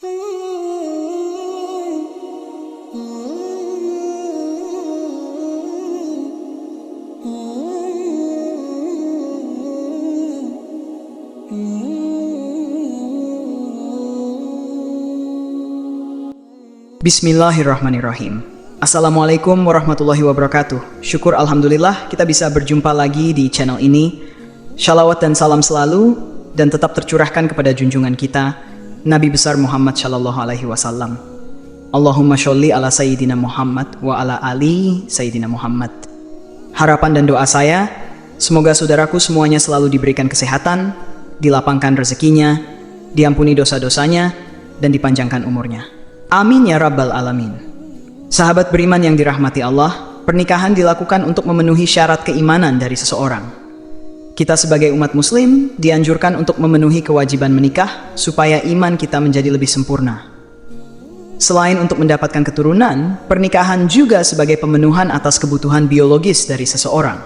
Bismillahirrahmanirrahim. Assalamualaikum warahmatullahi wabarakatuh. Syukur alhamdulillah kita bisa berjumpa lagi di channel ini. Shalawat dan salam selalu dan tetap tercurahkan kepada junjungan kita Nabi besar Muhammad Shallallahu Alaihi Wasallam. Allahumma sholli ala Sayyidina Muhammad wa ala ali Sayyidina Muhammad. Harapan dan doa saya, semoga saudaraku semuanya selalu diberikan kesehatan, dilapangkan rezekinya, diampuni dosa-dosanya, dan dipanjangkan umurnya. Amin ya rabbal alamin. Sahabat beriman yang dirahmati Allah, pernikahan dilakukan untuk memenuhi syarat keimanan dari seseorang. Kita sebagai umat muslim dianjurkan untuk memenuhi kewajiban menikah supaya iman kita menjadi lebih sempurna. Selain untuk mendapatkan keturunan, pernikahan juga sebagai pemenuhan atas kebutuhan biologis dari seseorang.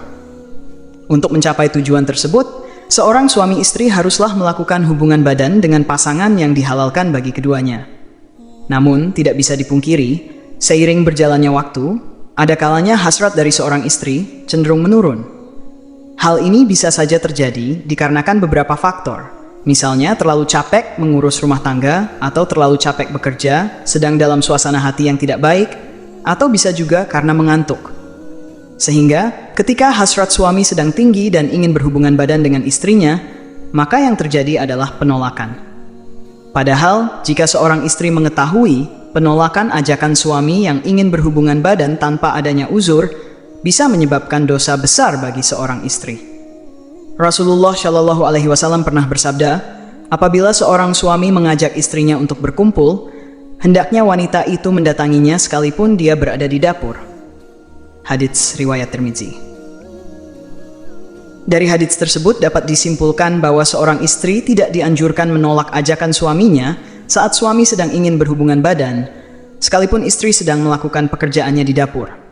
Untuk mencapai tujuan tersebut, seorang suami istri haruslah melakukan hubungan badan dengan pasangan yang dihalalkan bagi keduanya. Namun, tidak bisa dipungkiri, seiring berjalannya waktu, ada kalanya hasrat dari seorang istri cenderung menurun. Hal ini bisa saja terjadi dikarenakan beberapa faktor. Misalnya, terlalu capek mengurus rumah tangga, atau terlalu capek bekerja, sedang dalam suasana hati yang tidak baik, atau bisa juga karena mengantuk. Sehingga, ketika hasrat suami sedang tinggi dan ingin berhubungan badan dengan istrinya, maka yang terjadi adalah penolakan. Padahal, jika seorang istri mengetahui penolakan ajakan suami yang ingin berhubungan badan tanpa adanya uzur, bisa menyebabkan dosa besar bagi seorang istri. Rasulullah Shallallahu Alaihi Wasallam pernah bersabda, apabila seorang suami mengajak istrinya untuk berkumpul, hendaknya wanita itu mendatanginya sekalipun dia berada di dapur. Hadits riwayat Tirmidzi. Dari hadits tersebut dapat disimpulkan bahwa seorang istri tidak dianjurkan menolak ajakan suaminya saat suami sedang ingin berhubungan badan, sekalipun istri sedang melakukan pekerjaannya di dapur.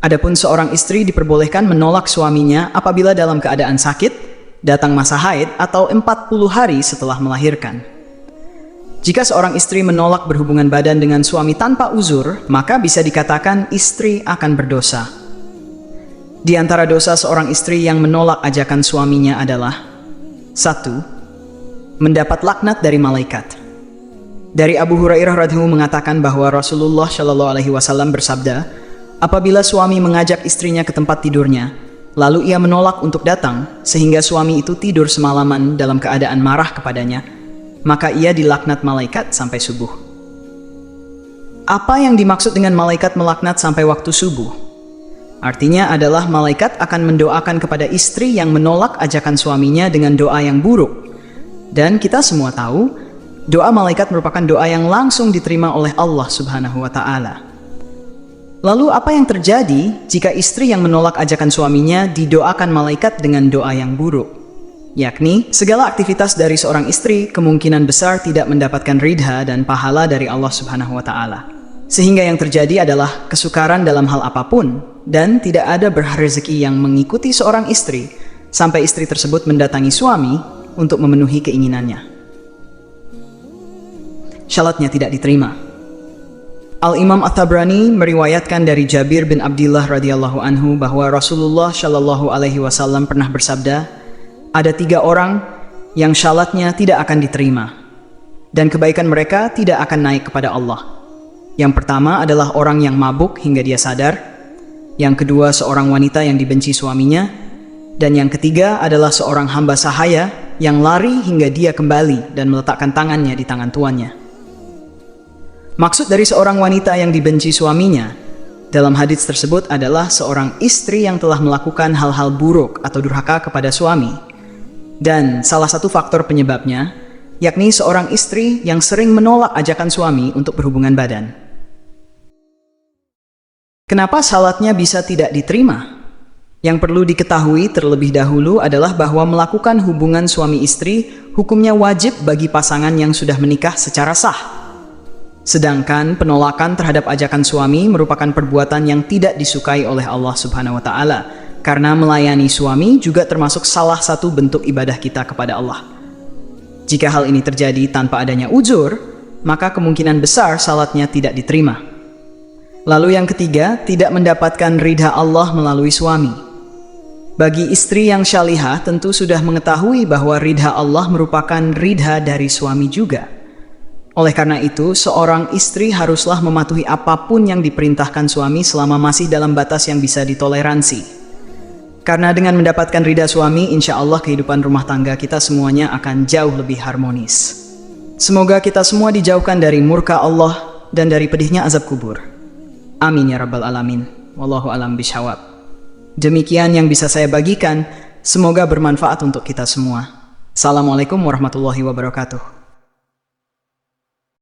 Adapun seorang istri diperbolehkan menolak suaminya apabila dalam keadaan sakit, datang masa haid, atau 40 hari setelah melahirkan. Jika seorang istri menolak berhubungan badan dengan suami tanpa uzur, maka bisa dikatakan istri akan berdosa. Di antara dosa seorang istri yang menolak ajakan suaminya adalah 1. Mendapat laknat dari malaikat. Dari Abu Hurairah radhiyallahu mengatakan bahwa Rasulullah Shallallahu Alaihi Wasallam bersabda, apabila suami mengajak istrinya ke tempat tidurnya, lalu ia menolak untuk datang, sehingga suami itu tidur semalaman dalam keadaan marah kepadanya, maka ia dilaknat malaikat sampai subuh. Apa yang dimaksud dengan malaikat melaknat sampai waktu subuh? Artinya adalah malaikat akan mendoakan kepada istri yang menolak ajakan suaminya dengan doa yang buruk. Dan kita semua tahu, doa malaikat merupakan doa yang langsung diterima oleh Allah Subhanahu wa Ta'ala. Lalu apa yang terjadi jika istri yang menolak ajakan suaminya didoakan malaikat dengan doa yang buruk? Yakni, segala aktivitas dari seorang istri kemungkinan besar tidak mendapatkan ridha dan pahala dari Allah Subhanahu wa Ta'ala. Sehingga yang terjadi adalah kesukaran dalam hal apapun, dan tidak ada berrezeki yang mengikuti seorang istri sampai istri tersebut mendatangi suami untuk memenuhi keinginannya. Syaratnya tidak diterima. Al-Imam At-Tabrani meriwayatkan dari Jabir bin Abdillah radhiyallahu anhu bahwa Rasulullah Shallallahu Alaihi Wasallam pernah bersabda, ada 3 orang yang syaratnya tidak akan diterima, dan kebaikan mereka tidak akan naik kepada Allah. Yang pertama adalah orang yang mabuk hingga dia sadar, yang kedua seorang wanita yang dibenci suaminya, dan yang ketiga adalah seorang hamba sahaya yang lari hingga dia kembali dan meletakkan tangannya di tangan tuannya. Maksud dari seorang wanita yang dibenci suaminya dalam hadits tersebut adalah seorang istri yang telah melakukan hal-hal buruk atau durhaka kepada suami. Dan salah satu faktor penyebabnya yakni seorang istri yang sering menolak ajakan suami untuk berhubungan badan. Kenapa salatnya bisa tidak diterima? Yang perlu diketahui terlebih dahulu adalah bahwa melakukan hubungan suami istri hukumnya wajib bagi pasangan yang sudah menikah secara sah. Sedangkan penolakan terhadap ajakan suami merupakan perbuatan yang tidak disukai oleh Allah Subhanahu wa Ta'ala, karena melayani suami juga termasuk salah satu bentuk ibadah kita kepada Allah. Jika hal ini terjadi tanpa adanya uzur, maka kemungkinan besar salatnya tidak diterima. Lalu yang ketiga, tidak mendapatkan ridha Allah melalui suami. Bagi istri yang syalihah tentu sudah mengetahui bahwa ridha Allah merupakan ridha dari suami juga. Oleh karena itu, seorang istri haruslah mematuhi apapun yang diperintahkan suami selama masih dalam batas yang bisa ditoleransi. Karena dengan mendapatkan ridha suami, insya Allah kehidupan rumah tangga kita semuanya akan jauh lebih harmonis. Semoga kita semua dijauhkan dari murka Allah dan dari pedihnya azab kubur. Amin ya rabbal alamin. Wallahu alam bishawab. Demikian yang bisa saya bagikan, semoga bermanfaat untuk kita semua. Assalamualaikum warahmatullahi wabarakatuh.